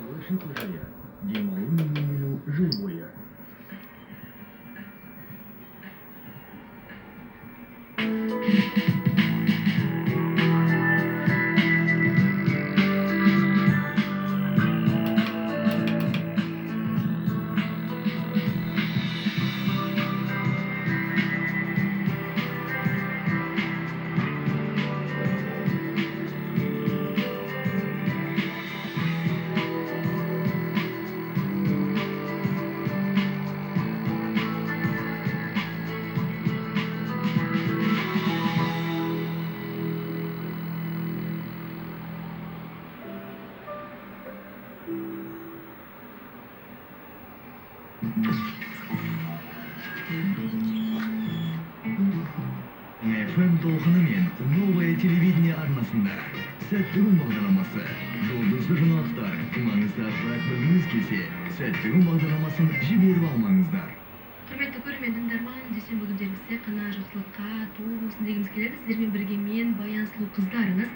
Слышит уже я. Демалу живое. FM толқыны мен новое телевидение арнасында сәттігін бағдарламасы. Жұлдызды жаңалықтар, маңызды ақпарат білгіңіз келсе, сәттігін бағдарламасын жіберіп алмаңыздар. Құрметті көрермен тыңдарман, дүйсенбі күндеріңізде қана жақсылыққа толы болсын дегіміз келеді. Сіздермен бірге мен Баян сұлу қыздарыңыз.